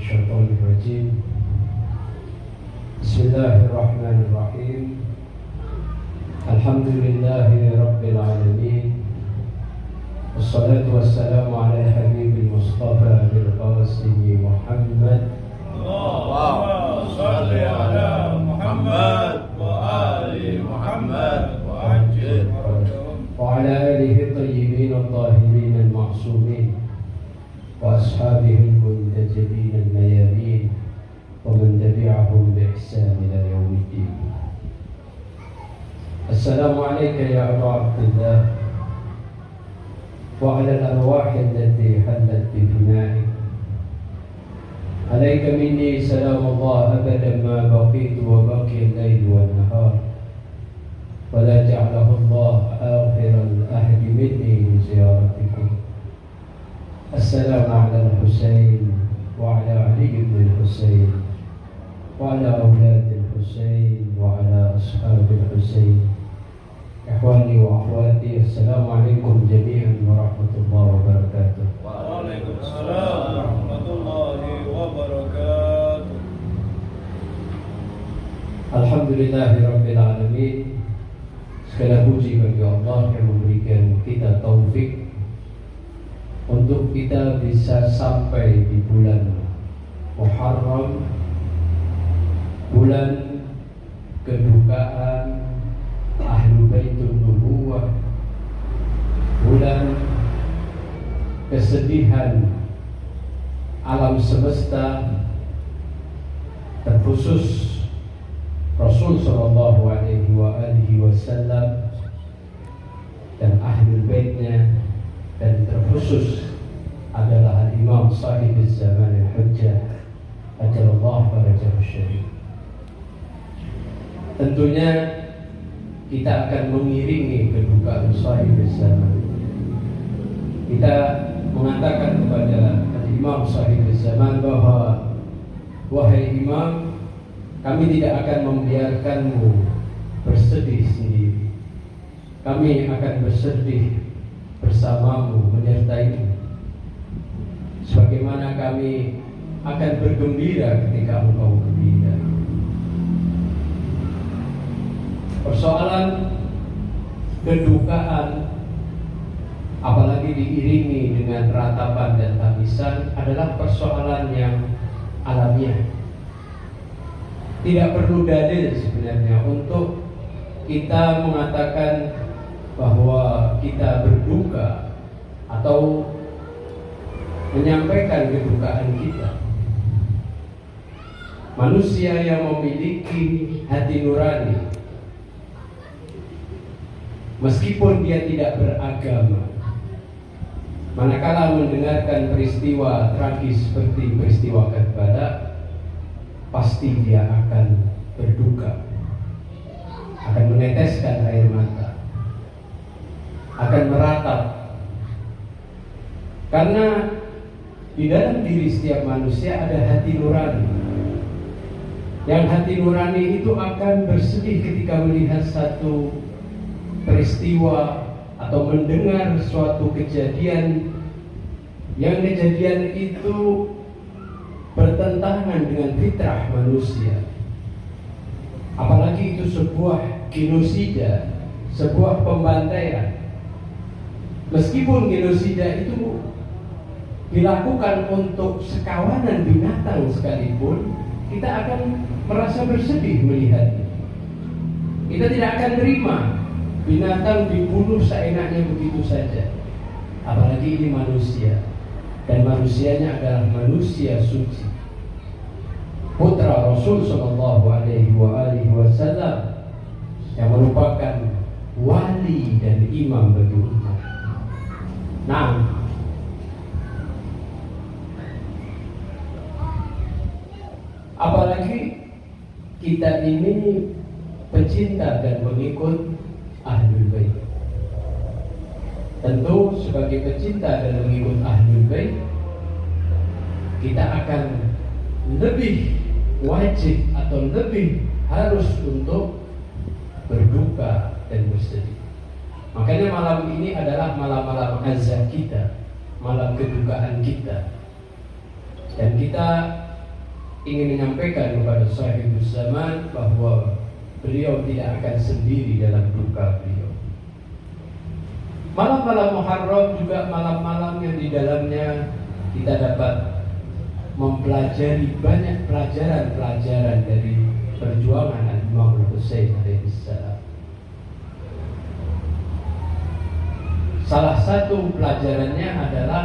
الشيطان الرجيم. بسم الله الرحمن الرحيم. الحمد لله رب العالمين، والصلاة والسلام على الحبيب المصطفى بالقاسم محمد. اللهم صل على محمد وآل محمد وعجل وعلى آله الطيبين الطاهرين المعصومين وأصحابه المنتجبين الميامين ومن تبعهم بإحسان إلى يوم الدين. السلام عليك يا أبا عبد الله وعلى الأرواح التي حلت بفنائك. عليك مني سلام الله أبدا ما بقيت وبقي الليل والنهار، ولا جعله الله آخر الأهد مني لزيارتكم. السلام على الحسين وعلى علي بن الحسين وعلى أولاد الحسين وعلى أصحاب الحسين. إخواني وأخواتي، السلام عليكم جميعا ورحمة الله وبركاته. وعليكم السلام ورحمة الله وبركاته. Alhamdulillahirrabbilalamin. Segala puji bagi Allah yang memberikan kita taufik untuk kita bisa sampai di bulan Muharram, bulan kedukaan Ahlul Baitun Nubuwah, bulan kesedihan alam semesta, terkhusus Rasul sallallahu alaihi wasallam dan Ahlul Baitnya, dan terkhusus adalah Al-Imam Sahib Zaman Al-Hujjah ajallallahu farajahu syarif. Tentunya kita akan mengiringi kedukaan Sahib Zaman. Kita mengatakan kepada Al-Imam Sahib Zaman bahwa, wahai Imam, kami tidak akan membiarkanmu bersedih sendiri. Kami akan bersedih bersamamu, menyertaimu, sebagaimana kami akan bergembira ketika engkau gembira. Persoalan kedukaan, apalagi diiringi dengan ratapan dan tangisan, adalah persoalan yang alamiah. Tidak perlu dalil sebenarnya untuk kita mengatakan bahwa kita berduka atau menyampaikan kedukaan kita. Manusia yang memiliki hati nurani, meskipun dia tidak beragama, manakala mendengarkan peristiwa tragis seperti peristiwa Karbala, pasti dia akan berduka, akan meneteskan air mata, akan meratap. Karena di dalam diri setiap manusia ada hati nurani. Yang hati nurani itu akan bersedih ketika melihat satu peristiwa atau mendengar suatu kejadian yang kejadian itu bertentangan dengan fitrah manusia. Apalagi itu sebuah genosida, sebuah pembantaian. Meskipun genosida itu dilakukan untuk sekawanan binatang sekalipun, kita akan merasa bersedih melihatnya. Kita tidak akan terima binatang dibunuh seenaknya begitu saja. Apalagi ini manusia, dan manusianya adalah manusia suci, putra Rasul sallallahu alaihi wasallam, yang merupakan wali dan imam bagi umat. Nah, apalagi kita ini pecinta dan pengikut Ahlul Bait. Tentu sebagai pecinta dan pengikut Ahlul Bait, kita akan lebih wajib atau lebih harus untuk berduka dan bersedih. Makanya malam ini adalah malam-malam azab kita, malam kedukaan kita. Dan kita ingin menyampaikan kepada sahibus zaman bahwa beliau tidak akan sendiri dalam duka beliau. Malam-malam Muharram juga malam-malam yang di dalamnya kita dapat mempelajari banyak pelajaran-pelajaran dari perjuangan Imam Husain alaihissalam. Salah satu pelajarannya adalah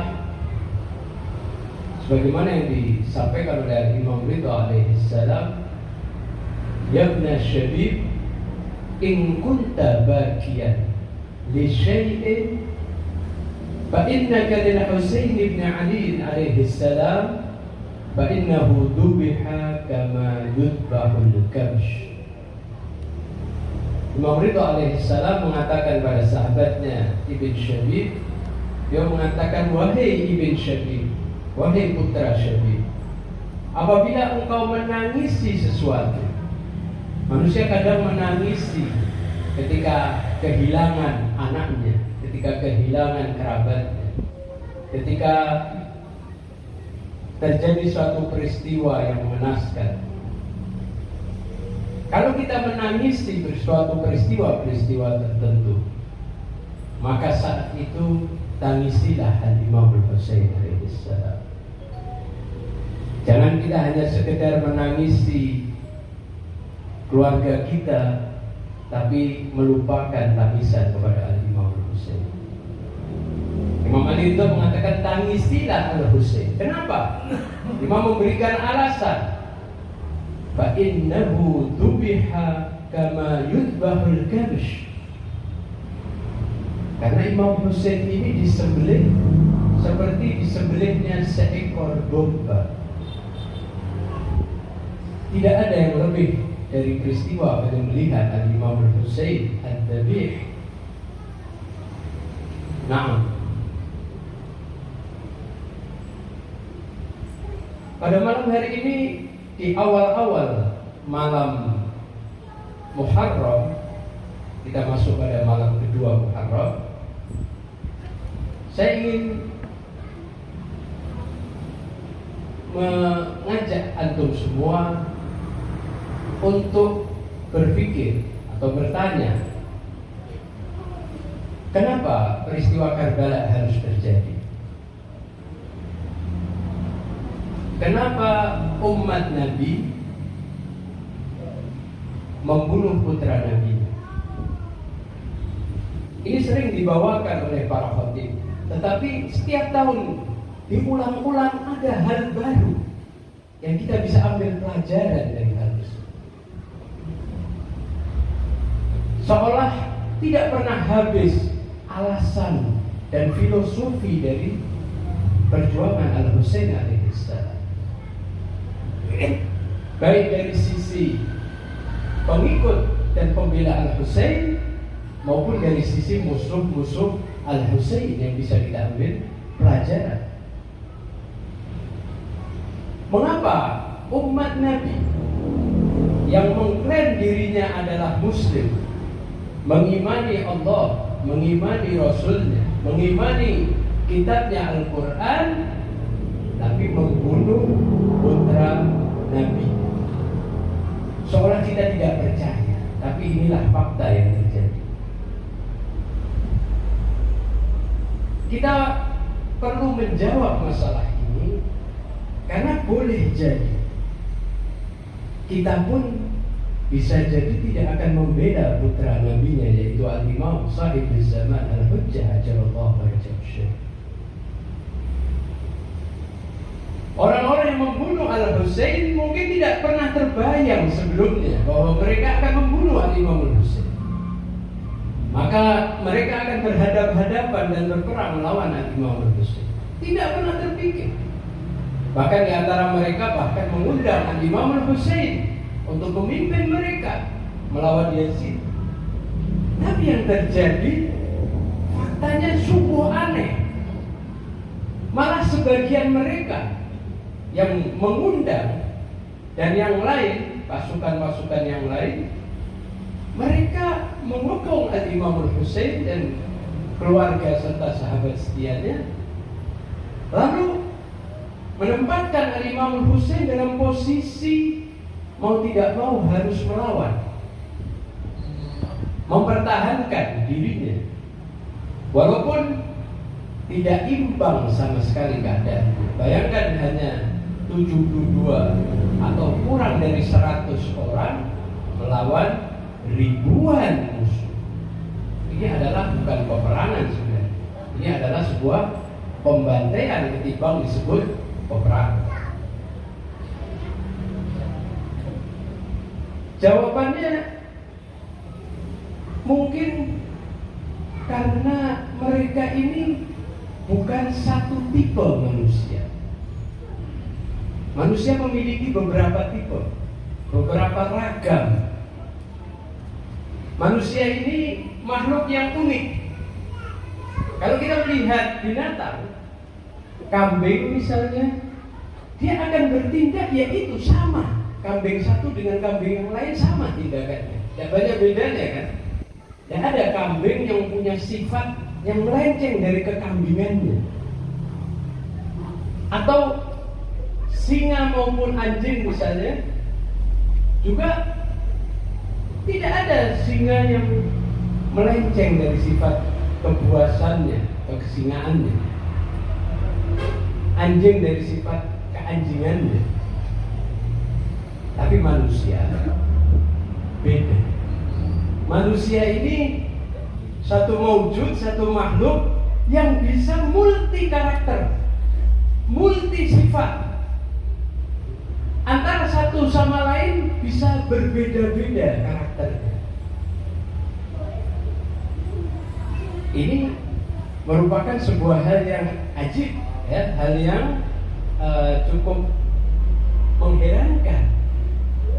sebagaimana yang disampaikan oleh Imam Ridha alaihissalam, ya ibna syabib, in kunta bakiyan li syai'in fa innaka lil Husain ibn Ali alaihissalam fa innahu dubiha kama yudbahul kabsh. Imam Ridha alaihissalam mengatakan pada sahabatnya Ibn Syabib, dia mengatakan, wahai Ibn Syabib, wahai putra Syabib, apabila engkau menangisi sesuatu, manusia kadang menangisi ketika kehilangan anaknya, ketika kehilangan kerabatnya, ketika terjadi suatu peristiwa yang mengenaskan. Kalau kita menangisi suatu peristiwa tertentu, maka saat itu tangisilah Imam Husain alaihissalam. Jangan kita hanya sekedar menangisi keluarga kita, tapi melupakan tangisan kepada Imam Husain. Imam Ali itu mengatakan tangisilah Al-Husain. Kenapa? Imam memberikan alasan. Fa innahu dubiha kama yudbahul kabsh. Karena Imam Husain ini disembelih seperti disembelihnya seekor domba. Tidak ada yang lebih dari peristiwa pada melihat Imam Husain ad-Dabih. Nah, pada malam hari ini, di awal-awal malam Muharram, kita masuk pada malam kedua Muharram, saya ingin mengajak antum semua untuk berpikir atau bertanya, kenapa peristiwa Karbala harus terjadi? Kenapa umat Nabi membunuh putra Nabi? Ini sering dibawakan oleh para khatib, tetapi setiap tahun diulang-ulang ada hal baru yang kita bisa ambil pelajaran dari hal itu. Seolah tidak pernah habis alasan dan filosofi dari perjuangan Al-Husain alaihissalam. Baik dari sisi pengikut dan pembela Al-Husain maupun dari sisi musuh-musuh Al-Husain yang bisa kita ambil pelajaran. Mengapa umat Nabi yang mengklaim dirinya adalah Muslim, mengimani Allah, mengimani Rasulnya, mengimani kitabnya Al-Quran, tapi membunuh putra Nabi? Seolah kita tidak percaya, tapi inilah fakta yang terjadi. Kita perlu menjawab masalah ini, karena boleh jadi kita pun bisa jadi tidak akan membela putra nabinya, yaitu Al-Imam Sahibul Zaman Al-Hujjah ajallallahu wajhahu. Orang-orang yang membunuh Al-Husain mungkin tidak pernah terbayang sebelumnya bahwa mereka akan membunuh Al-Imam Al-Husain. Maka mereka akan berhadap-hadapan dan berperang melawan Al-Imam Al-Husain. Tidak pernah terpikir. Bahkan di antara mereka bahkan mengundang Al-Imam Al-Husain untuk memimpin mereka melawan Yazid. Tapi yang terjadi faktanya sungguh aneh. Malah sebagian mereka yang mengundang dan yang lain, pasukan-pasukan yang lain, mereka menghukum Al-Imam Al-Husain dan keluarga serta sahabat setianya. Lalu menempatkan Imam Husain dalam posisi mau tidak mau harus melawan, mempertahankan dirinya, walaupun tidak imbang sama sekali keadaan. Bayangkan hanya 72 atau kurang dari 100 orang melawan ribuan musuh. Ini adalah bukan peperangan sebenarnya. Ini adalah sebuah pembantaian ketimbang disebut peperangan. Jawabannya mungkin karena mereka ini bukan satu tipe manusia. Manusia memiliki beberapa tipe, beberapa ragam. Manusia ini makhluk yang unik. Kalau kita melihat binatang, kambing misalnya, dia akan bertindak yaitu sama. Kambing satu dengan kambing yang lain sama tindakannya. Tidak banyak bedanya kan? Dan ada kambing yang punya sifat yang melenceng dari kekambingannya. Atau singa maupun anjing misalnya, juga tidak ada singa yang melenceng dari sifat kebuasannya atau kesingaannya. Anjing dari sifat keanjingannya. Tapi manusia beda. Manusia ini satu maujud, satu makhluk yang bisa multi karakter, multi sifat. Antara satu sama lain bisa berbeda-beda karakternya. Ini merupakan sebuah hal yang ajib, ya, hal yang cukup mengherankan.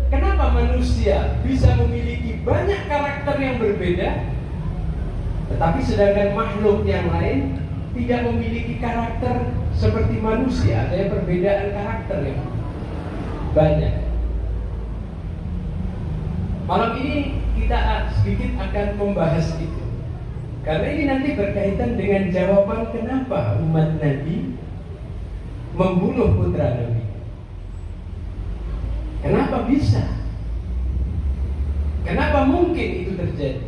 Kenapa manusia bisa memiliki banyak karakter yang berbeda, tetapi sedangkan makhluk yang lain tidak memiliki karakter seperti manusia? Ada perbedaan karakter yang banyak. Malam ini kita sedikit akan membahas itu, karena ini nanti berkaitan dengan jawaban kenapa umat Nabi membunuh putra Nabi. Kenapa bisa? Kenapa mungkin itu terjadi?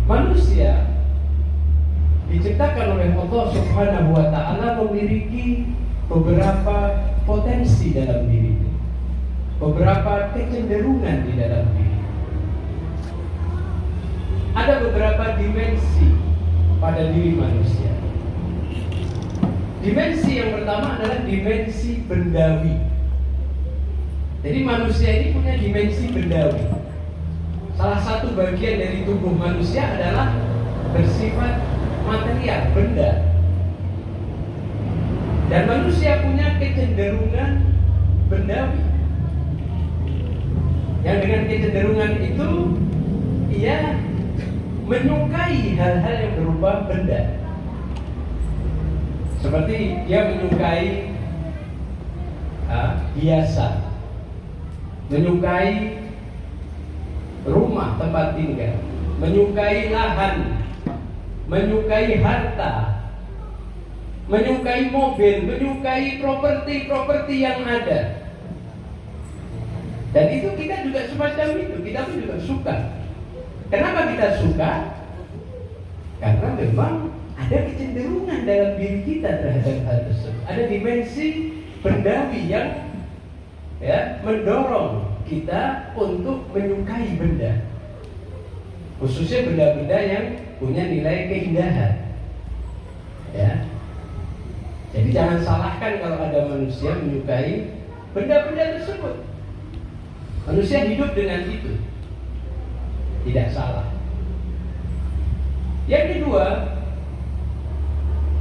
Manusia diciptakan oleh Allah Subhanahu wa Ta'ala memiliki beberapa potensi dalam diri, beberapa kecenderungan di dalam diri. Ada beberapa dimensi pada diri manusia. Dimensi yang pertama adalah dimensi bendawi. Jadi manusia ini punya dimensi bendawi. Salah satu bagian dari tubuh manusia adalah bersifat material, benda. Dan manusia punya kecenderungan bendawi. Yang dengan kecenderungan itu ia menyukai hal-hal yang berupa benda. Seperti dia menyukai hiasan, menyukai rumah tempat tinggal, menyukai lahan, menyukai harta, menyukai mobil, menyukai properti yang ada. Dan itu kita juga semacam itu, kita pun juga suka. Kenapa kita suka? Karena memang ada kecenderungan dalam diri kita terhadap hal tersebut. Ada dimensi bendawi yang mendorong kita untuk menyukai benda, khususnya benda-benda yang punya nilai keindahan. Ya, jadi jangan salahkan kalau ada manusia menyukai benda-benda tersebut. Manusia hidup dengan itu, tidak salah. Yang kedua,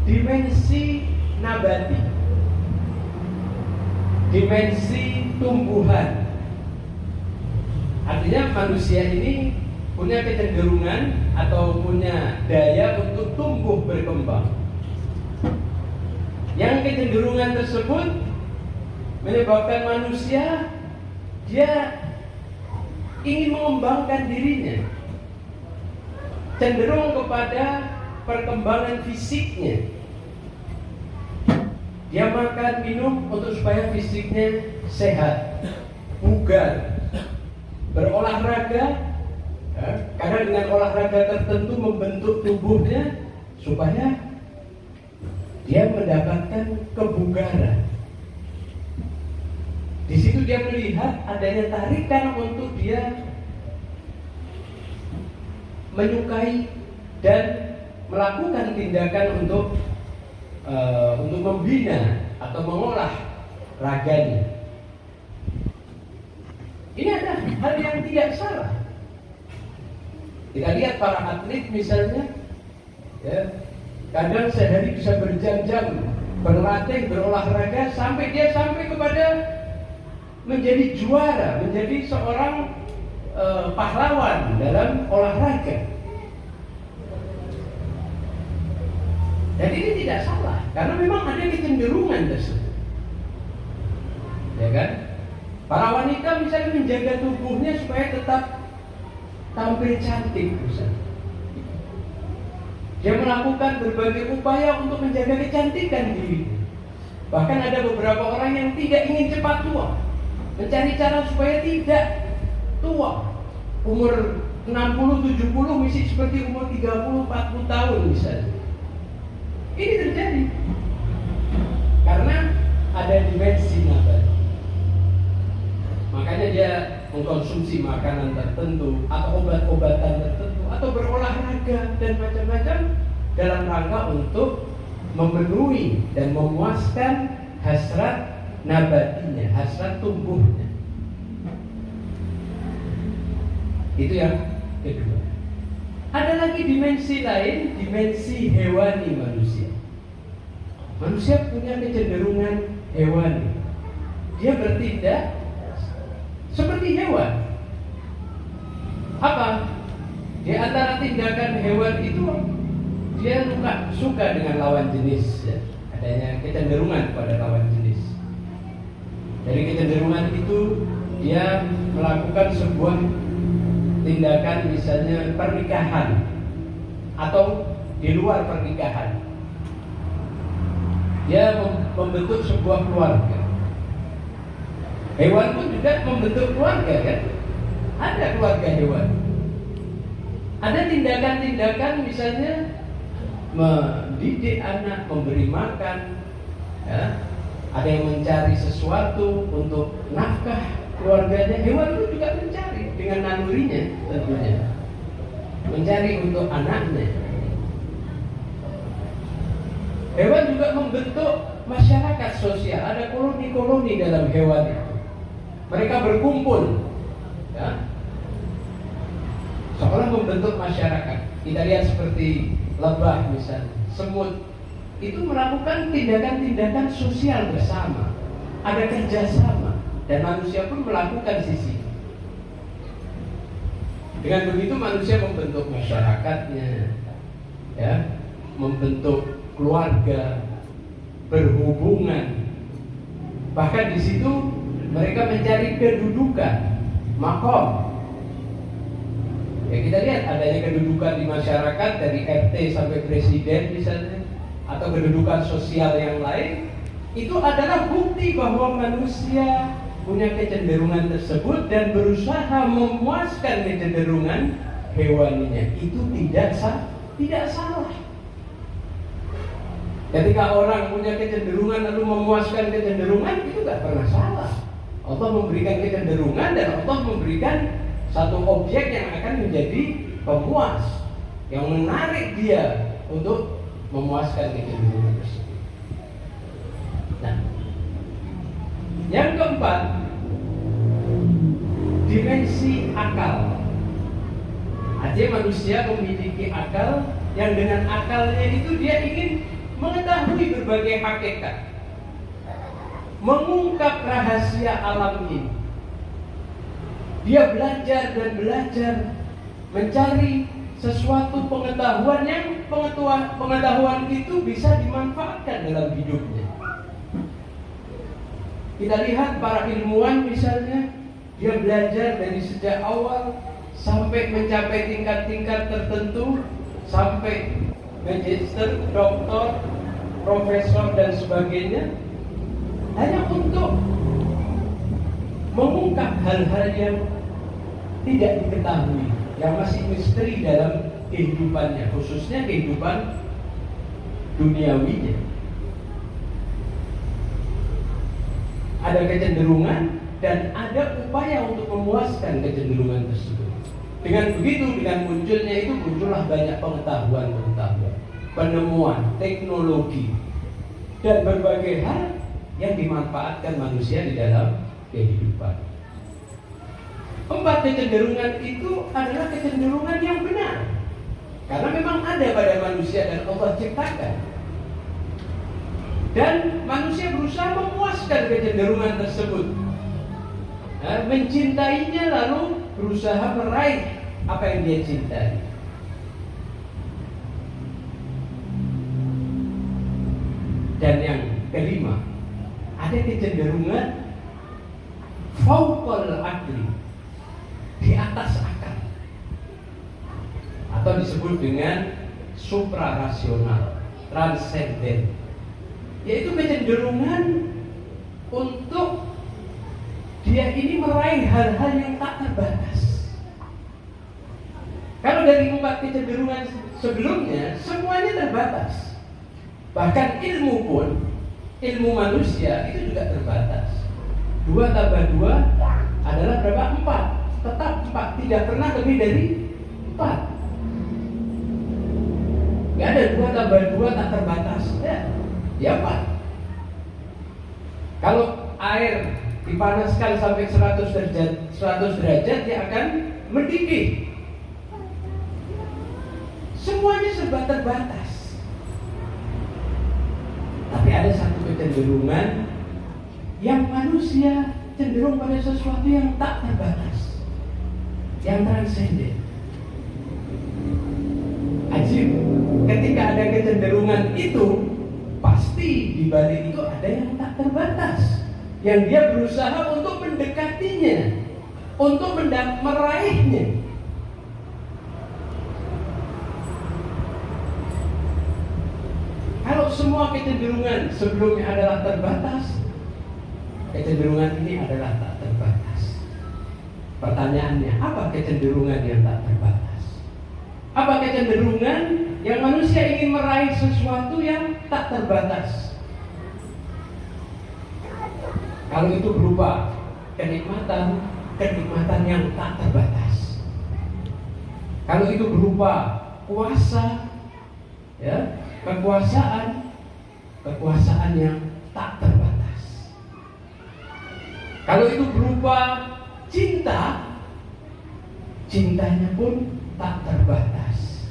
dimensi nabati, dimensi tumbuhan. Artinya manusia ini punya kecenderungan atau punya daya untuk tumbuh berkembang. Yang kecenderungan tersebut menyebabkan manusia dia ingin mengembangkan dirinya, cenderung kepada perkembangan fisiknya. Dia makan, minum untuk supaya fisiknya sehat, bugar, berolahraga, ya, karena dengan olahraga tertentu membentuk tubuhnya supaya dia mendapatkan kebugaran. Di situ dia melihat adanya tarikan untuk dia menyukai dan melakukan tindakan untuk membina atau mengolah raganya. Ini adalah hal yang tidak salah. Kita lihat para atlet misalnya, ya, kadang sehari bisa berjam-jam berlatih, berolahraga sampai kepada menjadi juara, menjadi seorang pahlawan dalam olahraga. Dan ini tidak salah, karena memang ada kecenderungan tersebut, ya kan? Para wanita misalnya menjaga tubuhnya supaya tetap tampil cantik, misalnya. Dia melakukan berbagai upaya untuk menjaga kecantikan diri. Bahkan ada beberapa orang yang tidak ingin cepat tua, mencari cara supaya tidak tua. Umur 60-70 mesti seperti umur 30-40 tahun misalnya. Ini terjadi karena ada dimensi nabati. Makanya dia mengkonsumsi makanan tertentu atau obat-obatan tertentu atau berolahraga dan macam-macam dalam rangka untuk memenuhi dan memuaskan hasrat nabatinya, hasrat tubuhnya. Itu yang kedua. Ada lagi dimensi lain, dimensi hewani manusia. Manusia punya kecenderungan hewani. Dia bertindak seperti hewan. Apa? Di antara tindakan hewan itu, dia suka dengan lawan jenis, ya. Adanya kecenderungan pada lawan jenis. Dari kecenderungan itu, dia melakukan sebuah tindakan misalnya pernikahan atau di luar pernikahan. Dia membentuk sebuah keluarga. Hewan pun juga membentuk keluarga, kan? Ada keluarga hewan. Ada tindakan-tindakan misalnya mendidik anak, memberi makan, ya. Ada yang mencari sesuatu untuk nafkah keluarganya. Hewan itu juga mencari dengan nalurinya tentunya, mencari untuk anaknya. Hewan juga membentuk masyarakat sosial. Ada koloni-koloni dalam hewan itu. Mereka berkumpul, ya, seolah membentuk masyarakat. Kita lihat seperti lebah misalnya, semut itu melakukan tindakan-tindakan sosial bersama. Ada kerjasama dan manusia pun melakukan sisi. Dengan begitu manusia membentuk masyarakatnya, ya, membentuk keluarga, berhubungan. Bahkan di situ mereka mencari kedudukan, makom. Ya, kita lihat adanya kedudukan di masyarakat dari RT sampai presiden misalnya, atau kedudukan sosial yang lain. Itu adalah bukti bahwa manusia punya kecenderungan tersebut dan berusaha memuaskan kecenderungan hewaninya. Itu tidak salah. Ketika orang punya kecenderungan lalu memuaskan kecenderungan, itu tidak pernah salah. Allah memberikan kecenderungan dan Allah memberikan satu objek yang akan menjadi pemuas, yang menarik dia untuk memuaskan kecenderungan tersebut. Nah, yang keempat, dimensi akal. Artinya manusia memiliki akal yang dengan akalnya itu dia ingin mengetahui berbagai hakikat, mengungkap rahasia alam ini. Dia belajar dan belajar, mencari sesuatu pengetahuan yang pengetahuan itu bisa dimanfaatkan dalam hidupnya. Kita lihat para ilmuwan misalnya, dia belajar dari sejak awal sampai mencapai tingkat-tingkat tertentu, sampai magister, doktor, profesor dan sebagainya. hal-hal yang tidak diketahui, yang masih misteri dalam kehidupannya, khususnya kehidupan duniawinya. Ada kecenderungan dan ada upaya untuk memuaskan kecenderungan tersebut. Dengan begitu, dengan munculnya itu muncullah banyak pengetahuan, penemuan, teknologi, dan berbagai hal yang dimanfaatkan manusia di dalam kehidupan. 4 kecenderungan itu adalah kecenderungan yang benar, karena memang ada pada manusia dan Allah ciptakan. Dan manusia berusaha memuaskan kecenderungan tersebut, mencintainya lalu berusaha meraih apa yang dia cintai. Dan yang kelima, ada kecenderungan fauqal aqli, di atas akal, atau disebut dengan suprarasional, transenden, yaitu kecenderungan untuk dia ini meraih hal-hal yang tak terbatas. Kalau dari 4 kecenderungan sebelumnya, semuanya terbatas. Bahkan ilmu pun, ilmu manusia itu juga terbatas. 2 tambah 2 adalah berapa? 4. Tetap 4, tidak pernah lebih dari 4. Gak ada 2 tambah 2 tak terbatas. Ya 4. Kalau air dipanaskan sampai 100 derajat, dia akan mendidih. Semuanya serba terbatas. Tapi ada satu kecenderungan yang manusia cenderung pada sesuatu yang tak terbatas, yang transenden. Ajib, ketika ada kecenderungan itu, pasti di balik itu ada yang tak terbatas, yang dia berusaha untuk mendekatinya, untuk meraihnya. Kalau semua kecenderungan sebelumnya adalah terbatas, kecenderungan ini adalah tak terbatas. Pertanyaannya, apa kecenderungan yang tak terbatas? Apa kecenderungan yang manusia ingin meraih sesuatu yang tak terbatas? Kalau itu berupa kenikmatan yang tak terbatas. Kalau itu berupa kuasa, ya, kekuasaan yang tak terbatas. Kalau itu berupa cintanya pun tak terbatas.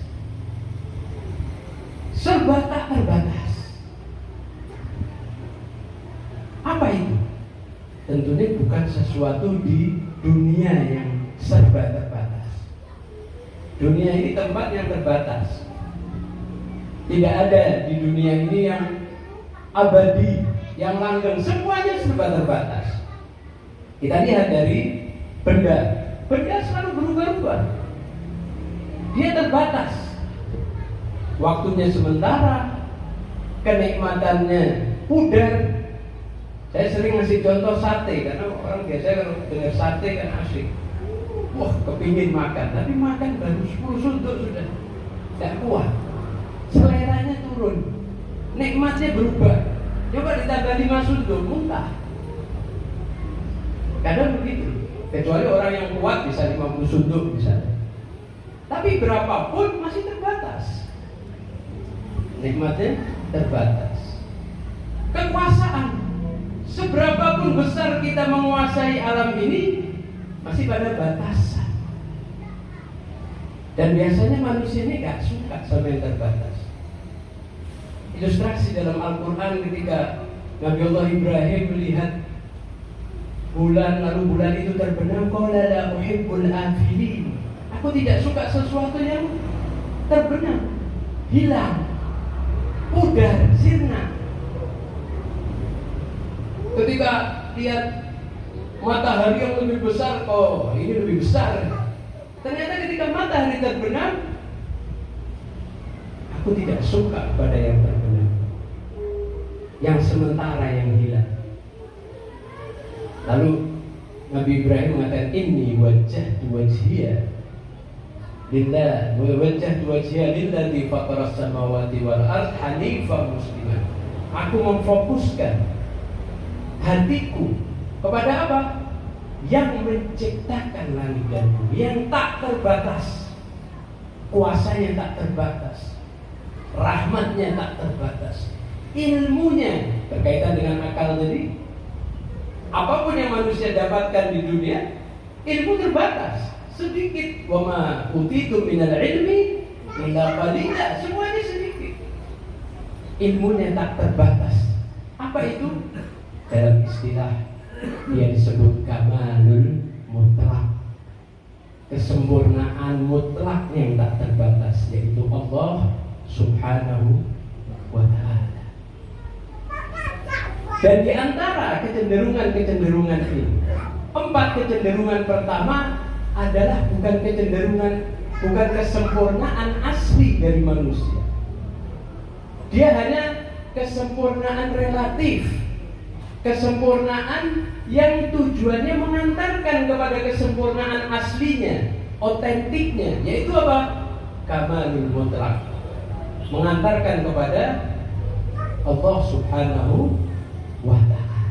Serba tak terbatas. Apa itu? Tentunya bukan sesuatu di dunia yang serba terbatas. Dunia ini tempat yang terbatas. Tidak ada di dunia ini yang abadi, yang langgeng, semuanya serba terbatas. Kita lihat dari benda selalu berubah-ubah. Dia terbatas. Waktunya sementara, kenikmatannya pudar. Saya sering ngasih contoh sate, karena orang biasanya kalau dengar sate kan asik. Wah, kepingin makan, tapi makan baru 10 sunduk sudah tidak kuat. Seleranya turun, nikmatnya berubah. Coba ditambah 5 sunduk, muntah. Kadang begitu. Kecuali orang yang kuat bisa 50 sunduk misalnya. Tapi berapapun masih terbatas. Nikmatnya terbatas. Kekuasaan, seberapapun besar kita menguasai alam ini, masih pada batasan. Dan biasanya manusia ini gak suka sama yang terbatas. Ilustrasi dalam Al-Quran ketika Nabi Allah Ibrahim melihat bulan, lalu bulan itu terbenam, qala la uhibbul afilin. Aku tidak suka sesuatu yang terbenam, hilang, pudar, sirna. Ketika lihat matahari yang lebih besar, oh ini lebih besar. Ternyata ketika matahari terbenam, aku tidak suka pada yang terbenam, yang sementara, yang hilang. Lalu Nabi Ibrahim mengatakan inni wajjahtu wajhiya lillah wa wajjahtu wajhiya lilladzi fataras samawati wal ardh hanifan musliman. Aku memfokuskan hatiku kepada apa? Yang menciptakan langit dan bumi, yang tak terbatas, kuasanya tak terbatas, rahmatnya tak terbatas, ilmunya berkaitan dengan akal tadi. Apapun yang manusia dapatkan di dunia, ilmu terbatas, sedikit. Wa ma utitu minal ilmi illa qalila, semuanya sedikit. Ilmunya tak terbatas. Apa itu? Dalam istilah dia disebut kamalul mutlak, kesempurnaan mutlak yang tak terbatas, yaitu Allah Subhanahu wa ta'ala. Dan di antara kecenderungan-kecenderungan ini, 4 kecenderungan pertama adalah bukan kesempurnaan asli dari manusia. Dia hanya kesempurnaan relatif, kesempurnaan yang tujuannya mengantarkan kepada kesempurnaan aslinya, otentiknya, yaitu apa? Kamalul mutlak, mengantarkan kepada Allah Subhanahu wa ta'ala.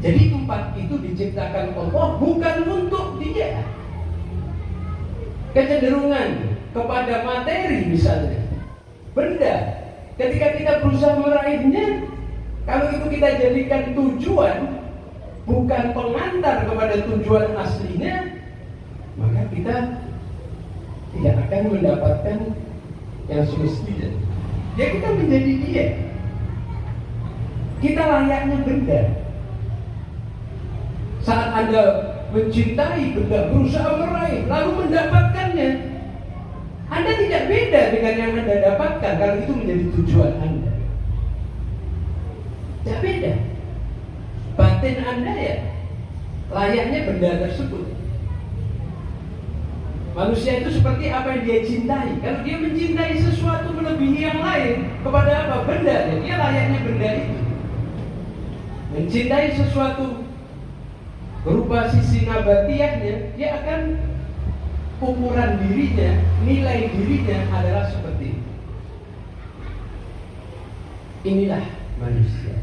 Jadi 4 itu diciptakan Allah bukan untuk dia. Kecenderungan kepada materi misalnya, benda, ketika kita berusaha meraihnya, kalau itu kita jadikan tujuan, bukan pengantar kepada tujuan aslinya, maka kita tidak akan mendapatkan yang semestinya. Ya kita menjadi dia. Kita layaknya benda. Saat Anda mencintai benda, berusaha meraih, lalu mendapatkannya, Anda tidak beda dengan yang Anda dapatkan kalau itu menjadi tujuan Anda. Tidak beda. Batin Anda ya layaknya benda tersebut. Manusia itu seperti apa yang dia cintai. Kalau dia mencintai sesuatu melebihi yang lain, kepada apa? Benda. Dia layaknya benda itu. Mencintai sesuatu berupa sisi nabatiahnya, dia akan ukuran dirinya, nilai dirinya adalah seperti itu. Inilah manusia.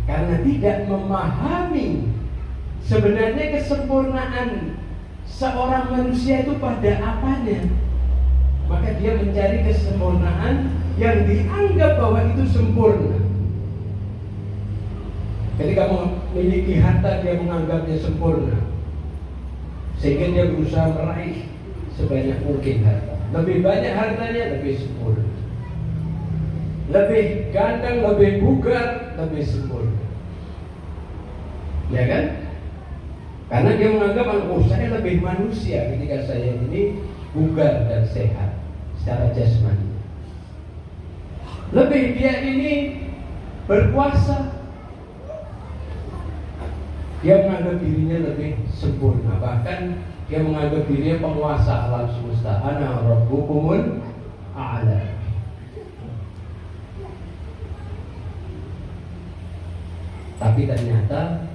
Karena tidak memahami sebenarnya kesempurnaan seorang manusia itu pada apanya, maka dia mencari kesempurnaan yang dianggap bahwa itu sempurna. Ketika memiliki harta, dia menganggapnya sempurna, sehingga dia berusaha meraih sebanyak mungkin harta. Lebih banyak hartanya, lebih sempurna. Lebih ganteng, lebih bugar, lebih sempurna. Ya kan? Karena dia menganggap, oh saya lebih manusia ketika saya ini bugar dan sehat secara jasmani. Lebih dia ini berkuasa. Dia menganggap dirinya lebih sempurna. Bahkan dia menganggap dirinya penguasa alam semesta. Ana rabbukumul a'la. Tapi ternyata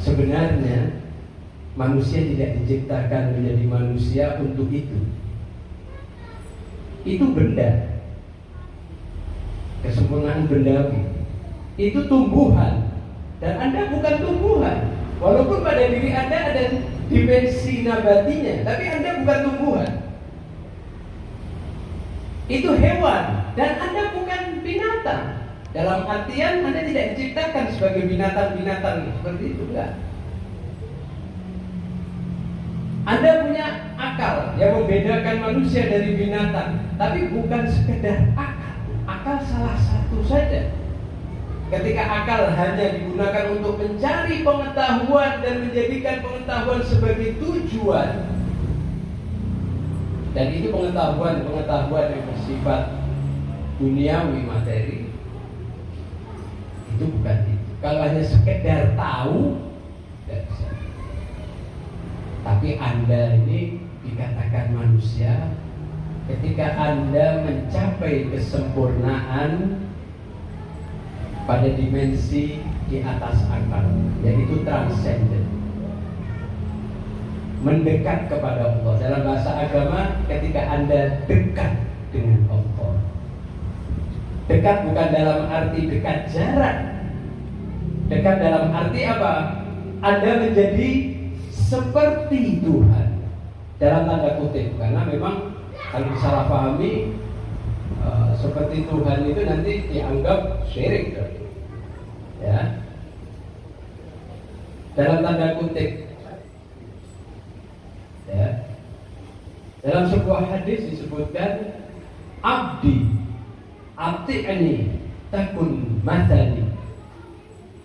sebenarnya manusia tidak diciptakan menjadi manusia untuk itu. Itu benda. Kesempurnaan bendawi. Itu tumbuhan. Dan Anda bukan tumbuhan. Walaupun pada diri Anda ada dimensi nabatinya, tapi Anda bukan tumbuhan. Itu hewan. Dan Anda bukan binatang. Dalam artian Anda tidak diciptakan sebagai binatang-binatang seperti itu, enggak. Anda punya akal yang membedakan manusia dari binatang, tapi bukan sekedar akal. Akal salah satu saja. Ketika akal hanya digunakan untuk mencari pengetahuan dan menjadikan pengetahuan sebagai tujuan, dan itu pengetahuan yang bersifat duniawi, materi, itu bukan itu. Kalau hanya sekedar tahu, tidak bisa. Tapi Anda ini dikatakan manusia ketika Anda mencapai kesempurnaan pada dimensi di atas akal, yaitu transcendent, mendekat kepada Allah. Dalam bahasa agama, ketika Anda dekat dengan Allah, dekat bukan dalam arti dekat jarak, dekat dalam arti apa? Anda menjadi seperti Tuhan, dalam tanda kutip, karena memang kalau disalahpahami seperti Tuhan itu nanti dianggap syirik, ya, dalam tanda kutip, ya. Dalam sebuah hadis disebutkan, abdi ati'ni takun matani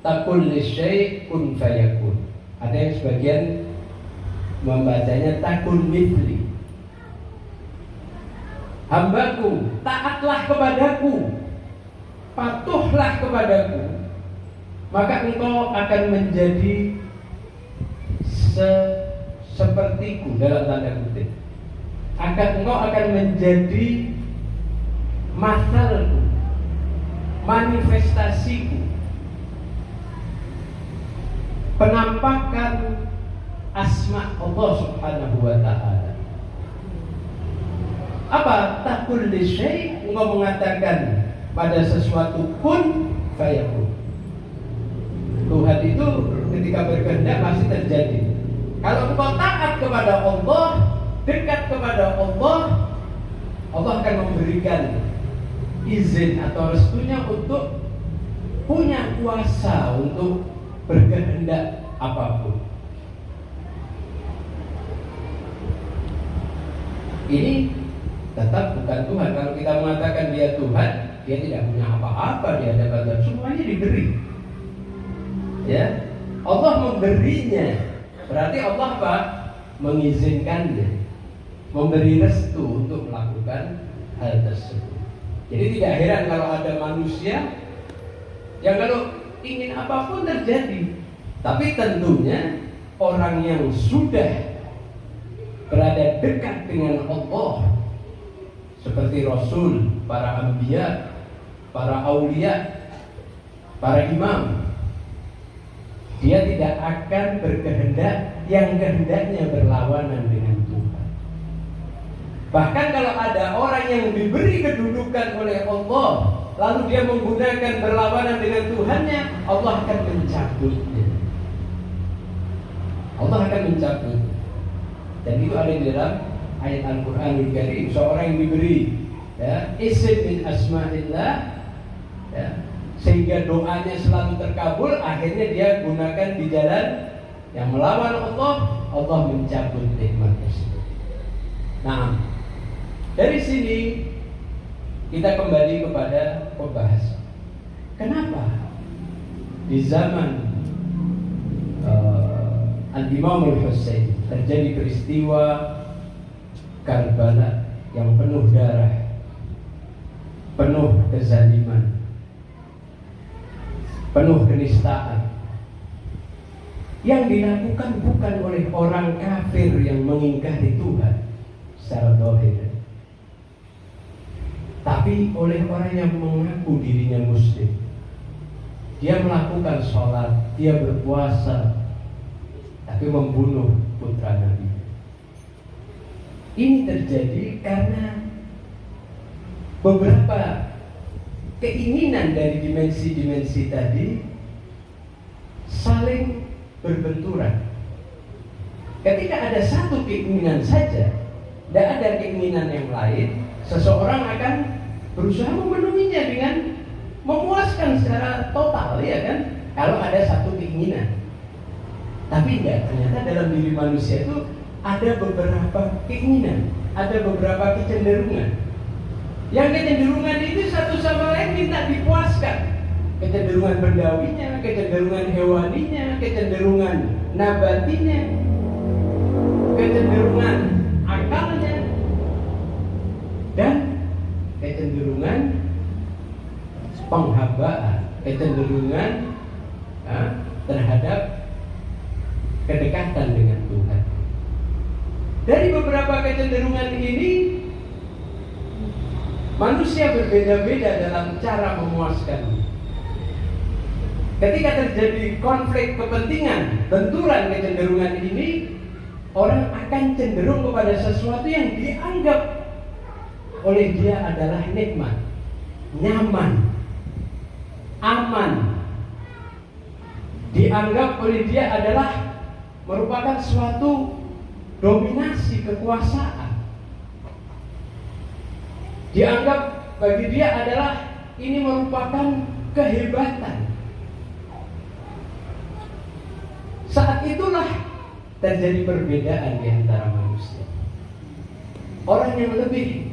takun lisyai kun fayakun. Ada yang sebagian membacanya takun mithli. Hambaku, taatlah kepadaku, patuhlah kepadaku, maka engkau akan menjadi sepertiku, dalam tanda kutip. Engkau akan menjadi masalku, manifestasiku, penampakan asma Allah Subhanahu wa ta'ala. Apa? Takul li syai', engkau mengatakan pada sesuatu kun fayakun. Tuhan itu ketika berkehendak pasti terjadi. Kalau engkau taat kepada Allah, dekat kepada Allah, Allah akan memberikan izin atau restunya untuk punya kuasa untuk berkehendak apapun. Ini tetap bukan Tuhan. Kalau kita mengatakan dia Tuhan, dia tidak punya apa-apa di hadapan Tuhan. Semuanya diberi. Ya, Allah memberinya. Berarti Allah apa? Mengizinkannya, memberi restu untuk melakukan hal tersebut. Jadi tidak heran kalau ada manusia yang kalau ingin apapun terjadi. Tapi tentunya orang yang sudah berada dekat dengan Allah, seperti Rasul, para anbiya, para aulia, para imam, dia tidak akan berkehendak yang kehendaknya berlawanan dengan Tuhan. Bahkan kalau ada orang yang diberi kedudukan oleh Allah, lalu dia menggunakan berlawanan dengan Tuhannya, Allah akan mencabutnya. Allah akan mencabut. Dan itu ada di dalam ayat Al-Quranul Karim. Seorang yang diberi isim min asma'illah, ya, sehingga doanya selalu terkabul, akhirnya dia gunakan di jalan yang melawan Allah, Allah mencabut nikmat tersebut. Nah, dari sini kita kembali kepada pembahasan. Kenapa di zaman Al-Imam Al-Husain terjadi peristiwa Karbala yang penuh darah, penuh kezaliman, penuh kenistaan, yang dilakukan bukan oleh orang kafir yang mengingkari Tuhan secara zahir, tapi oleh orang yang mengaku dirinya muslim. Dia melakukan sholat, dia berpuasa, tapi membunuh putra Nabi. Ini terjadi karena beberapa keinginan dari dimensi-dimensi tadi saling berbenturan. Ketika ada satu keinginan saja, tidak ada keinginan yang lain, seseorang akan berusaha memenuhinya dengan memuaskan secara total, ya kan? Kalau ada satu keinginan. Tapi enggak, ternyata dalam diri manusia itu ada beberapa keinginan, ada beberapa kecenderungan. Yang kecenderungan itu satu sama lain minta dipuaskan. Kecenderungan bendawinya, kecenderungan hewaninya, kecenderungan nabatinya, kecenderungan akalnya, dan kecenderungan penghambaan, kecenderungan terhadap kedekatan dengan Tuhan. Dari beberapa kecenderungan ini, manusia berbeda-beda dalam cara memuaskannya. Ketika terjadi konflik kepentingan, benturan kecenderungan ini, orang akan cenderung kepada sesuatu yang dianggap oleh dia adalah nikmat, nyaman, aman. Dianggap oleh dia adalah merupakan suatu dominasi kekuasaan. Dianggap bagi dia adalah ini merupakan kehebatan. Saat itulah terjadi perbedaan di antara manusia. Orang yang lebih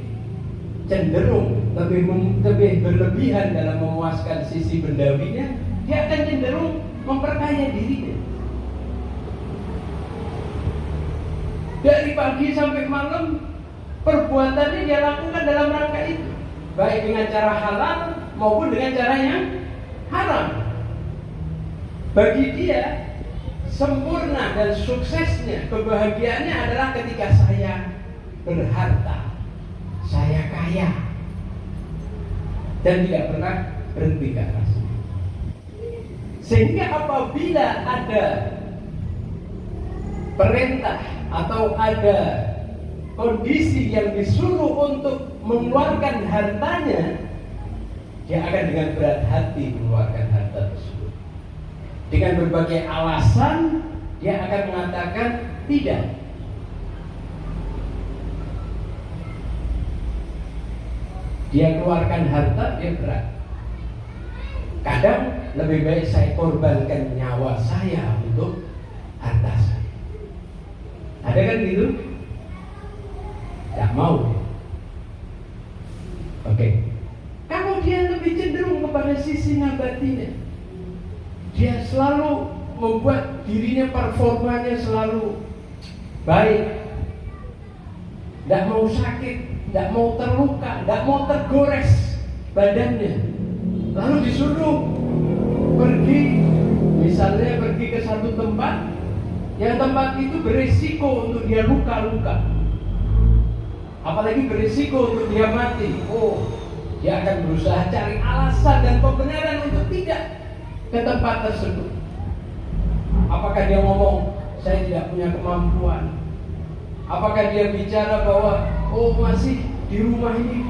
cenderung lebih berlebihan dalam memuaskan sisi bendawinya, dia akan cenderung memperkaya dirinya. Dari pagi sampai malam perbuatannya dia lakukan dalam rangka itu, baik dengan cara halal maupun dengan cara yang haram. Bagi dia sempurna dan suksesnya, kebahagiaannya adalah ketika saya berharta, saya kaya, dan tidak pernah berhenti ke atas. Sehingga apabila ada perintah atau ada kondisi yang disuruh untuk mengeluarkan hartanya, dia akan dengan berat hati mengeluarkan harta tersebut. Dengan berbagai alasan, dia akan mengatakan tidak. Dia keluarkan harta, dia berat. Kadang lebih baik saya korbankan nyawa saya untuk harta saya. Ada kan gitu? Tidak mau. Oke. Kalau dia lebih cenderung kepada sisi nabatinya, dia selalu membuat dirinya, performanya selalu baik, tidak mau sakit, tidak mau terluka, tidak mau tergores badannya. Lalu disuruh pergi, misalnya pergi ke satu tempat, yang tempat itu berisiko untuk dia luka-luka, apalagi berisiko untuk dia mati. Oh, dia akan berusaha cari alasan dan pembenaran untuk tidak ke tempat tersebut. Apakah dia ngomong saya tidak punya kemampuan? Apakah dia bicara bahwa oh masih di rumah ini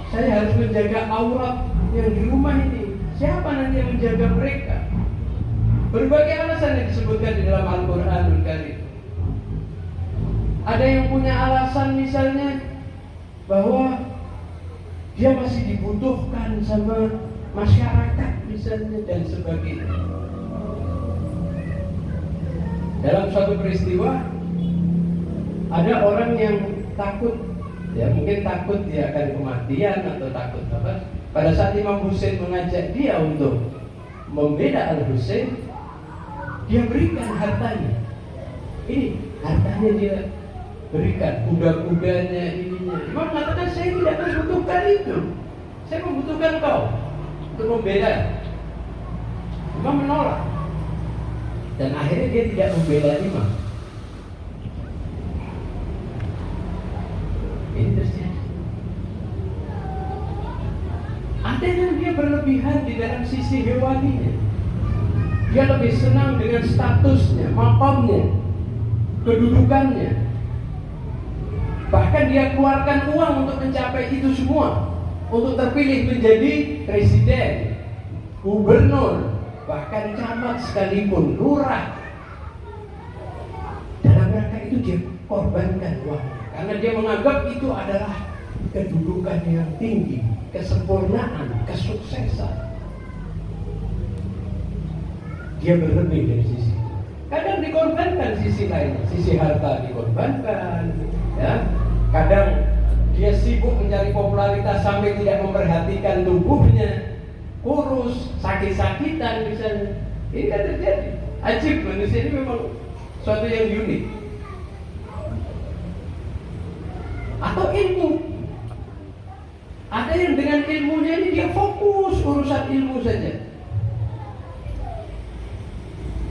saya harus menjaga aurat yang di rumah ini, siapa nanti yang menjaga mereka? Berbagai alasan yang disebutkan di dalam Al-Qur'anul Karim. Ada yang punya alasan misalnya bahwa dia masih dibutuhkan sama masyarakat misalnya dan sebagainya. Dalam suatu peristiwa ada orang yang takut, ya mungkin takut dia akan kematian atau takut apa. Pada saat Imam Husain mengajak dia untuk membela Al-Husain, dia berikan hartanya. Ini hartanya dia berikan, kuda-kudanya, ininya. Imam mengatakan saya tidak membutuhkan itu, saya membutuhkan kau untuk membela. Imam menolak, dan akhirnya dia tidak membela Imam. Ini terjadi. Ada yang dia berlebihan di dalam sisi hewaninya. Dia lebih senang dengan statusnya, makamnya, kedudukannya. Bahkan dia keluarkan uang untuk mencapai itu semua, untuk terpilih menjadi presiden, gubernur, bahkan camat sekalipun, lurah. Dalam rangka itu dia korbankan uangnya, karena dia menganggap itu adalah kedudukan yang tinggi, kesempurnaan, kesuksesan. Dia berlebih dari sisi. Kadang dikorbankan sisi lain, sisi harta dikorbankan, ya. Kadang dia sibuk mencari popularitas sampai tidak memperhatikan tubuhnya, kurus, sakit-sakitan misalnya. Ini kan terjadi. Ajib, manusia ini memang suatu yang unik. Atau ilmu. Ada yang dengan ilmunya ini dia fokus urusan ilmu saja.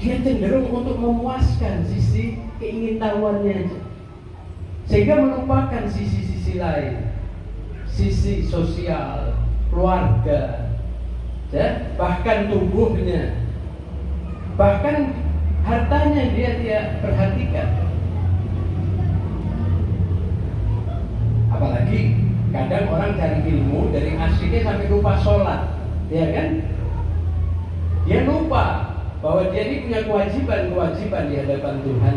Dia cenderung untuk memuaskan sisi keingintahuannya aja, sehingga melupakan sisi-sisi lain, sisi sosial, keluarga, ya, bahkan tubuhnya, bahkan hartanya dia perhatikan. Apalagi kadang orang cari ilmu dari asyiknya sampai lupa sholat, ya kan? Dia lupa bahwa dia ini punya kewajiban di hadapan Tuhan.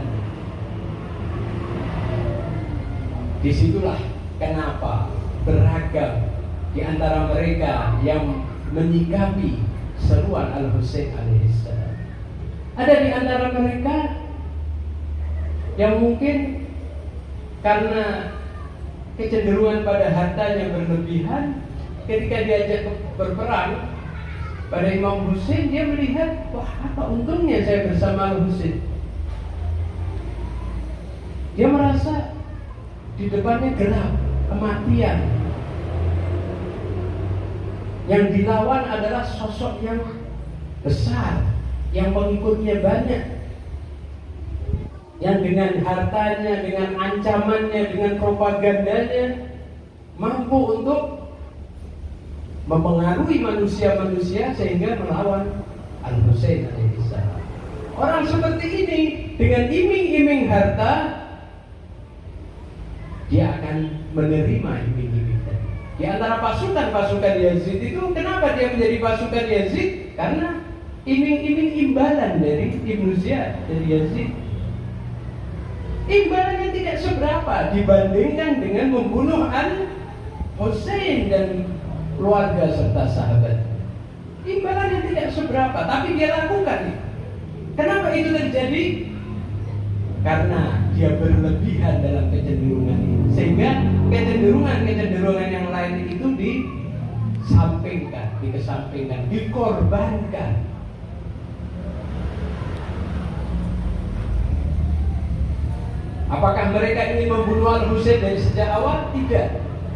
Disitulah kenapa beragam di antara mereka yang menyikapi seruan Al-Husain alaihissalam. Ada di antara mereka yang mungkin karena kecenderungan pada hartanya berlebihan, ketika diajak berperang pada Imam Husain, dia melihat, wah, apa untungnya saya bersama Al-Husain. Dia merasa di depannya gelap, kematian. Yang dilawan adalah sosok yang besar, yang pengikutnya banyak, yang dengan hartanya, dengan ancamannya, dengan propagandanya mampu untuk mempengaruhi manusia-manusia sehingga melawan Al-Husain alaihissalam. Orang seperti ini dengan iming-iming harta, dia akan menerima iming-iming tadi. Di antara pasukan Yazid itu, kenapa dia menjadi pasukan Yazid? Karena iming-iming imbalan dari Ibnu Ziyad, dari Yazid. Imbalannya tidak seberapa dibandingkan dengan membunuh Al-Husain dan keluarga serta sahabat. Imbalannya tidak seberapa, tapi dia lakukan. Kenapa itu terjadi? Karena dia berlebihan dalam kecenderungan ini, sehingga kecenderungan yang lain itu dikesampingkan, dikorbankan. Apakah mereka ingin membunuh Al-Husain dari sejak awal? Tidak.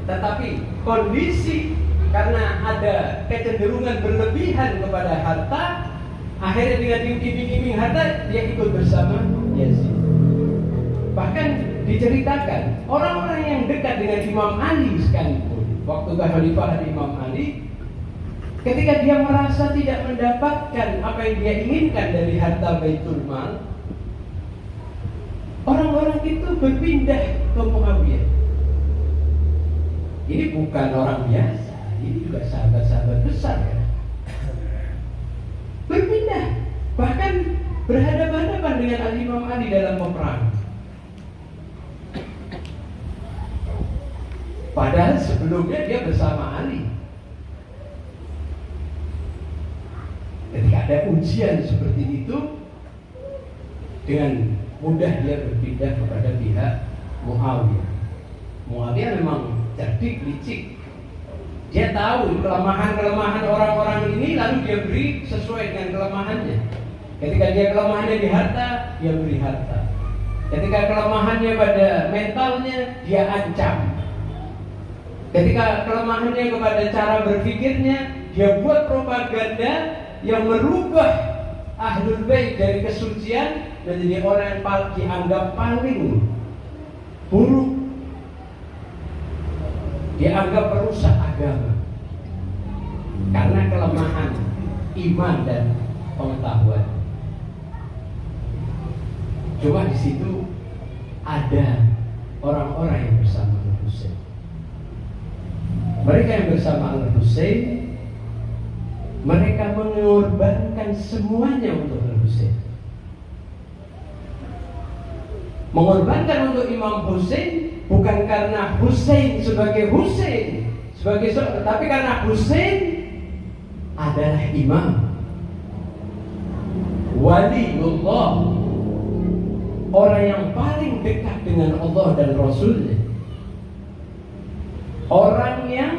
Tetapi kondisi karena ada kecenderungan berlebihan kepada harta, akhirnya dengan iming-iming harta dia ikut bersama Yazid. Bahkan diceritakan orang-orang yang dekat dengan Imam Ali sekalipun, waktu kekhalifahan Imam Ali, ketika dia merasa tidak mendapatkan apa yang dia inginkan dari harta Baitul Mal, orang-orang itu berpindah ke Muawiyah. Ini bukan orang biasa, ini juga sahabat-sahabat besar ya. Berpindah, bahkan berhadapan-hadapan dengan Al-Imam Ali dalam peperangan. Padahal sebelumnya dia bersama Ali. Ketika ada ujian seperti itu, dengan mudah dia berpindah kepada pihak Muawiyah. Muawiyah memang cerdik, licik. Dia tahu kelemahan-kelemahan orang-orang ini, lalu dia beri sesuai dengan kelemahannya. Ketika dia kelemahannya di harta, dia beri harta. Ketika kelemahannya pada mentalnya, dia ancam. Ketika kelemahannya kepada cara berpikirnya, dia buat propaganda yang merubah Ahlul Bait dari kesucian menjadi orang yang dianggap paling buruk, dianggap perusak agama karena kelemahan iman dan pengetahuan. Cuma di situ ada orang-orang yang bersama Al-Husain. Mereka yang bersama Al-Husain, mereka mengorbankan semuanya untuk Al-Husain. Mengorbankan untuk Imam Husain bukan karena Husain sebagai seorang, tapi karena Husain adalah imam, waliullah, orang yang paling dekat dengan Allah dan Rasulnya, orang yang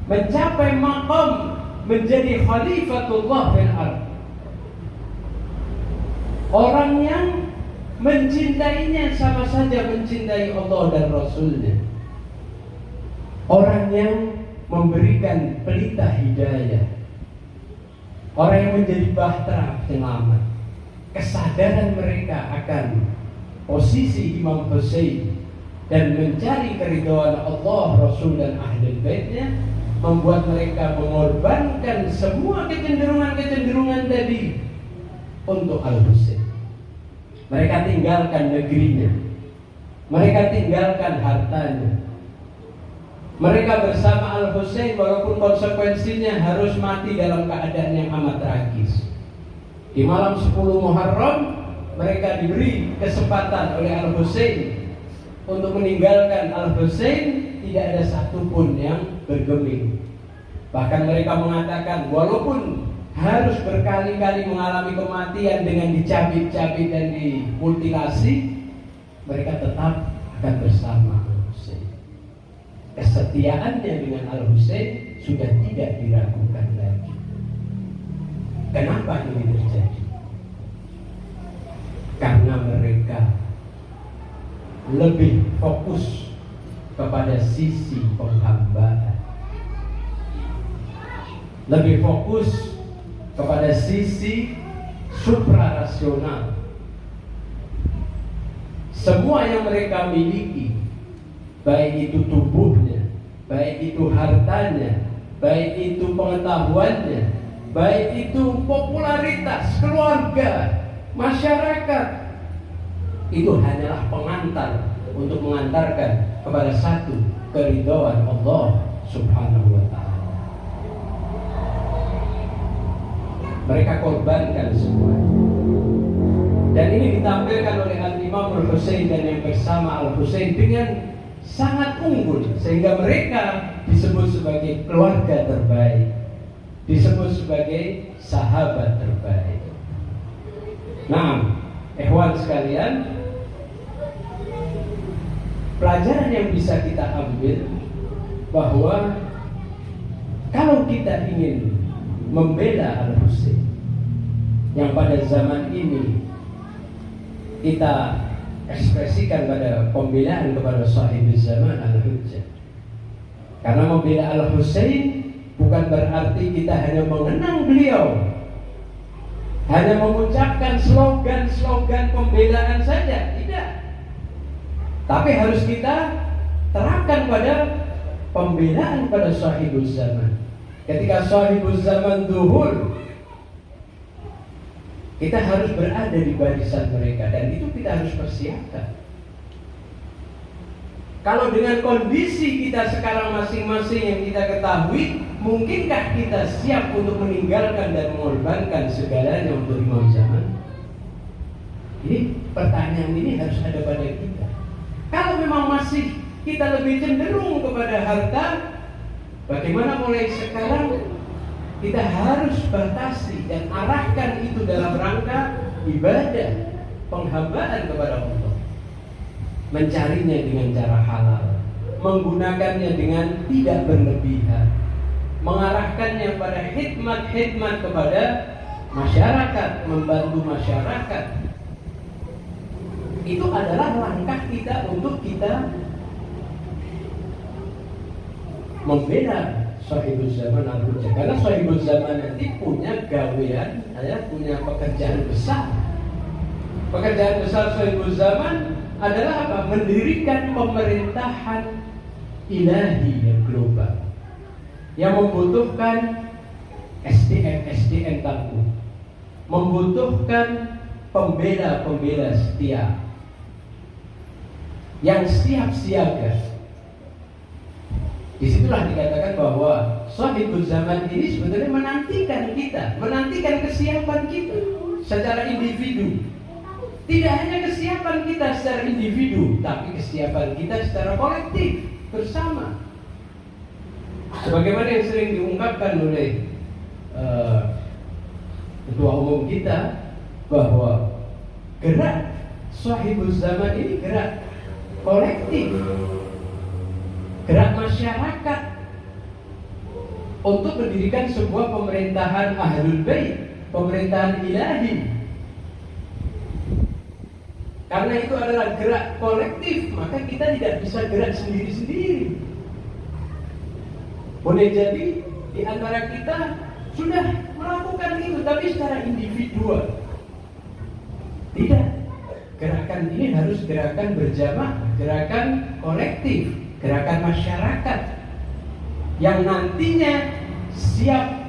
mencapai maqam menjadi khalifatullah fil ardh, orang yang mencintainya sama saja mencintai Allah dan Rasulnya, orang yang memberikan pelita hidayah, orang yang menjadi bahtera penyelamat. Kesadaran mereka akan posisi Imam Husain dan mencari keridhaan Allah, Rasul dan Ahlul Baitnya membuat mereka mengorbankan semua kecenderungan-kecenderungan tadi untuk Al-Husain. Mereka tinggalkan negerinya, mereka tinggalkan hartanya, mereka bersama Al-Husain walaupun konsekuensinya harus mati dalam keadaan yang amat tragis. Di malam 10 Muharram mereka diberi kesempatan oleh Al-Husain untuk meninggalkan Al-Husain. Tidak ada satupun yang bergeming. Bahkan mereka mengatakan walaupun harus berkali-kali mengalami kematian dengan dicabik-cabik dan dimutilasi, mereka tetap akan bersama Al-Husain. Kesetiaannya dengan Al-Husain sudah tidak diragukan lagi. Kenapa ini terjadi? Karena mereka lebih fokus kepada sisi penghambaan, lebih fokus kepada sisi suprarasional. Semua yang mereka miliki, baik itu tubuhnya, baik itu hartanya, baik itu pengetahuannya, baik itu popularitas keluarga, masyarakat, itu hanyalah pengantar untuk mengantarkan kepada satu keridhaan Allah Subhanahu wa ta'ala. Mereka korbankan semua. Dan ini ditampilkan oleh Al-Imam Al-Husain dan yang bersama Al-Husain dengan sangat unggul, sehingga mereka disebut sebagai keluarga terbaik, disebut sebagai sahabat terbaik. Nah, ikhwan sekalian, pelajaran yang bisa kita ambil bahwa kalau kita ingin membela Al-Husain yang pada zaman ini kita ekspresikan pada pembelaan kepada sahibul zaman Al-Hujjah, karena membela Al-Husain bukan berarti kita hanya mengenang beliau, hanya mengucapkan slogan-slogan pembelaan saja, tidak. Tapi harus kita terapkan pada pembelaan pada sahibul zaman. Ketika sahibul zaman zuhur, kita harus berada di barisan mereka, dan itu kita harus persiapkan. Kalau dengan kondisi kita sekarang masing-masing yang kita ketahui, mungkinkah kita siap untuk meninggalkan dan mengorbankan segalanya untuk imam zaman? Ini pertanyaan ini harus ada pada kita. Kalau memang masih kita lebih cenderung kepada harta, bagaimana mulai sekarang kita harus batasi dan arahkan itu dalam rangka ibadah, penghambaan kepada Allah. Mencarinya dengan cara halal, menggunakannya dengan tidak berlebihan, mengarahkannya pada khidmat-khidmat kepada masyarakat, membantu masyarakat. Itu adalah langkah kita untuk kita membela sahibul zaman Al-Hujjah. Karena sahibul zaman nanti punya gawean, punya pekerjaan besar. Pekerjaan besar sahibul zaman adalah apa? Mendirikan pemerintahan ilahi yang global, yang membutuhkan SDM tangguh, membutuhkan pembela-pembela setia yang siap siaga. Disitulah dikatakan bahwa sahibul zaman ini sebetulnya menantikan kita, menantikan kesiapan kita secara individu. Tidak hanya kesiapan kita secara individu, tapi kesiapan kita secara kolektif, bersama. Sebagaimana yang sering diungkapkan oleh ketua umum kita, bahwa gerak sahibul zaman ini gerak kolektif, gerak masyarakat untuk mendirikan sebuah pemerintahan Ahlul Bait, pemerintahan ilahi. Karena itu adalah gerak kolektif, maka kita tidak bisa gerak sendiri-sendiri. Boleh jadi di antara kita sudah melakukan itu, tapi secara individual. Tidak. Gerakan ini harus gerakan berjamaah, gerakan kolektif, gerakan masyarakat. yang nantinya siap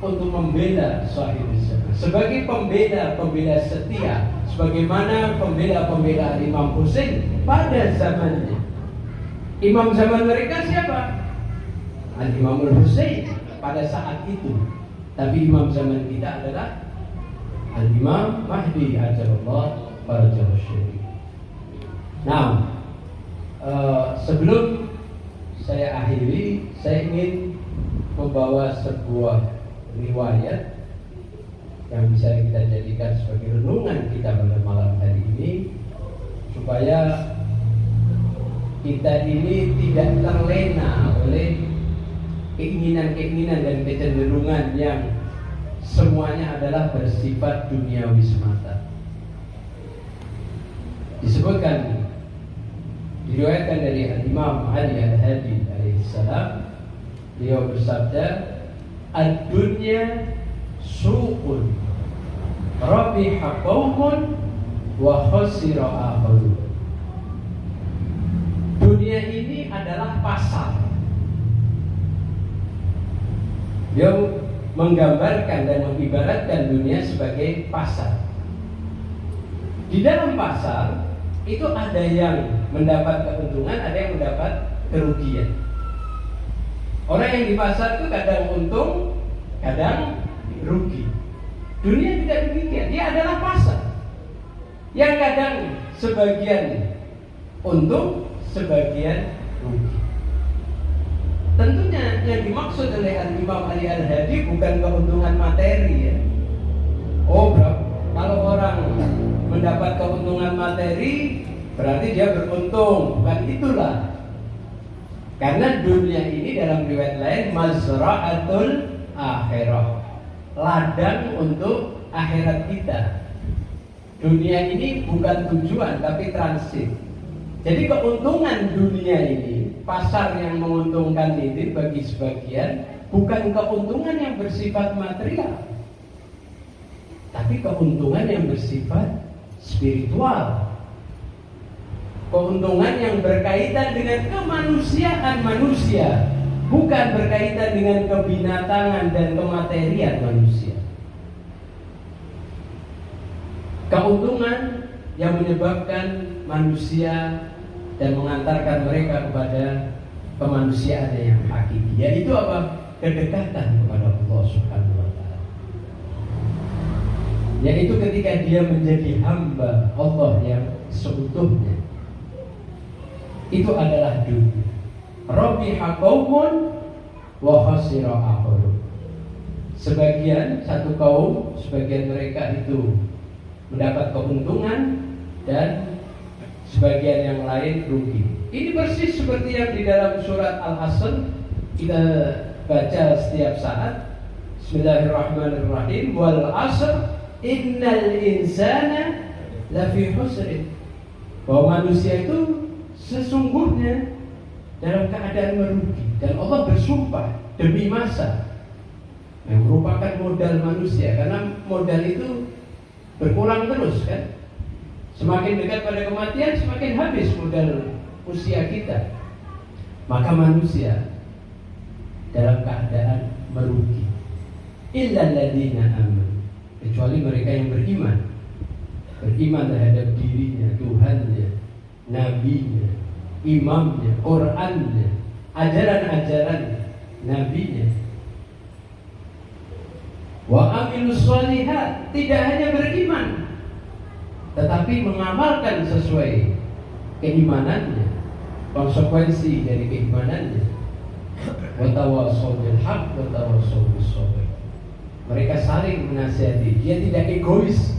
untuk membela sahibul zaman, sebagai pembela setia, sebagaimana pembela Imam Husain pada zamannya. Imam zaman mereka siapa? Al-Imam Husain pada saat itu. Tapi imam zaman kita adalah Al-Imam Mahdi ajalullah farajahu syarif. Nah, sebelum saya akhiri, saya ingin membawa sebuah riwayat yang bisa kita jadikan sebagai renungan kita pada malam hari ini, supaya kita ini tidak terlena oleh keinginan-keinginan dan kecenderungan yang semuanya adalah bersifat duniawi semata. Disebutkan, diriwayatkan dari Imam Ali Al-Hadi alaihissalam, beliau bersabda, "Ad-dunya suqun rabiha qaumun wa khasira akharun." Dunia ini adalah pasar. Dia menggambarkan dan mengibaratkan dunia sebagai pasar. Di dalam pasar itu ada yang mendapat keuntungan, ada yang mendapat kerugian. Orang yang di pasar itu kadang untung, kadang rugi. Dunia tidak demikian, dia adalah pasar yang kadang sebagian untung, sebagian rugi. Tentunya yang dimaksud oleh Imam Ali Al-Hadi bukan keuntungan materi ya. Kalau orang mendapat keuntungan materi berarti dia beruntung, bukan itulah. Karena dunia ini dalam riwayat lain mazra'atul akhirah, ladang untuk akhirat kita. Dunia ini bukan tujuan tapi transit. Jadi keuntungan dunia ini, pasar yang menguntungkan itu bagi sebagian, bukan keuntungan yang bersifat material, tapi keuntungan yang bersifat spiritual. Keuntungan yang berkaitan dengan kemanusiaan manusia, bukan berkaitan dengan kebinatangan dan kematerian manusia. Keuntungan yang menyebabkan manusia dan mengantarkan mereka kepada kemanusiaan yang hakiki, yaitu apa? Kedekatan kepada Allah Subhanahu wa Ta'ala. Yaitu ketika dia menjadi hamba Allah yang seutuhnya. Itu adalah dunia. Rabiha qaumun wa khasira akharun. Sebagian satu kaum, sebagian mereka itu mendapat keuntungan dan sebagian yang lain rugi. Ini persis seperti yang di dalam surat Al-Asr kita baca setiap saat. Bismillahirrahmanirrahim. Wal asr innal insana lafi khusrin. Bahwa manusia itu sesungguhnya dalam keadaan merugi. Dan Allah bersumpah demi masa yang merupakan modal manusia, karena modal itu berkurang terus kan. Semakin dekat pada kematian, semakin habis modal usia kita. Maka manusia dalam keadaan merugi. Illal ladzina amanu, kecuali mereka yang beriman. Beriman terhadap dirinya, Tuhannya, nabinya, imamnya, Qur'annya, ajaran-ajaran nabinya. Wa amilus sholihat, tidak hanya beriman tetapi mengamalkan sesuai keimanannya, konsekuensi dari keimanannya. Wa tawassaw bil haqq wa tawassaw bis sabr. Mereka saling menasihati. Dia tidak egois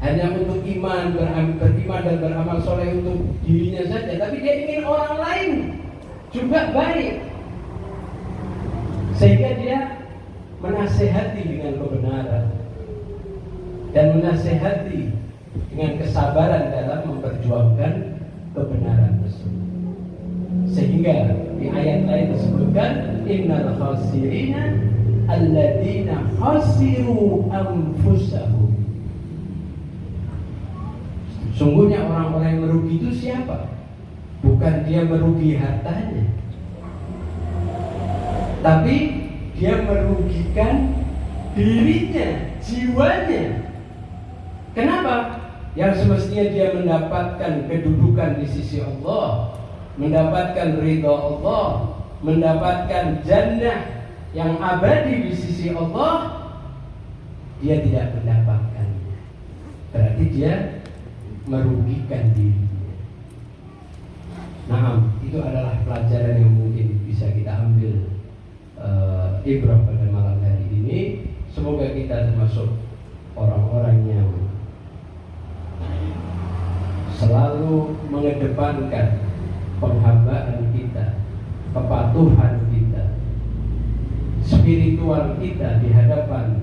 hanya untuk beriman dan beramal soleh untuk dirinya saja, tapi dia ingin orang lain juga baik, sehingga dia menasihati dengan kebenaran dan menasihati dengan kesabaran dalam memperjuangkan kebenaran tersebut. Sehingga di ayat lain disebutkan innal khasirina alladzina khasiru anfusahum. Sungguhnya orang-orang yang merugi itu siapa? Bukan dia merugi hartanya, tapi dia merugikan dirinya, jiwanya. Kenapa? Yang semestinya dia mendapatkan kedudukan di sisi Allah, mendapatkan ridha Allah, mendapatkan jannah yang abadi di sisi Allah, dia tidak mendapatkannya. Berarti dia merugikan dirinya. Nah, itu adalah pelajaran yang mungkin bisa kita ambil ibrah pada malam hari ini. Semoga kita termasuk orang-orang yang selalu mengedepankan penghambaan kita, kepatuhan kita, spiritual kita di hadapan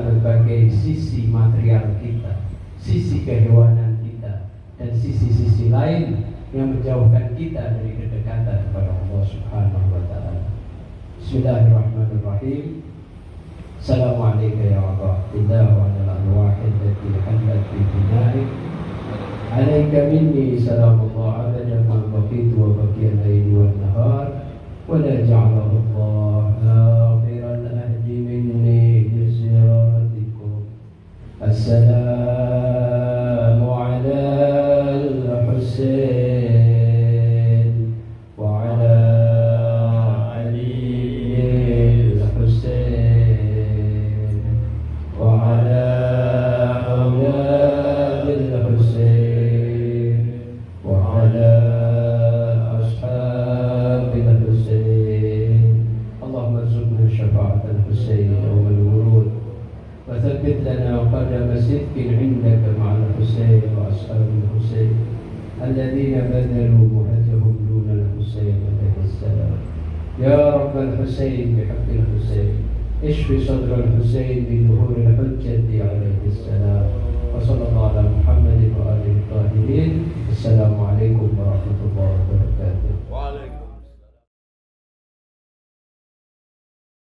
berbagai sisi material kita, sisi kehewanan kita, dan sisi-sisi lain yang menjauhkan kita dari kedekatan kepada Allah Subhanahu wa Ta'ala. Bismillahirrahmanirrahim. Assalamualaikum ya rahmatullah wa al-wahid allati halat fi binaik. Alaika minni salamullah abada ma baqitu wa baqiya al-layli wan nahar wa la ja'alahu Allah akhiral ahdi minni bi ziyaratikum. Assalamu ala al-Husain wa ala Ali al-Husain wa ala awlad al-Husain wa ala ashab al-Husain. Allahumma arzuqna syafa'at al-Husain yawm al-wurud wa thabbit lana qadama sidqin 'indaka ma'a al-Husain wa ashab al-Husain alladhina badhalu muhajjahum duna al-Husain alaihi salam. Ya Rabb al-Husain bihaqqi al-Husain اشفي صدر الحسين بظهور الحجة عليه السلام. وصلى الله على محمد وآله الطاهرين. السلام عليكم.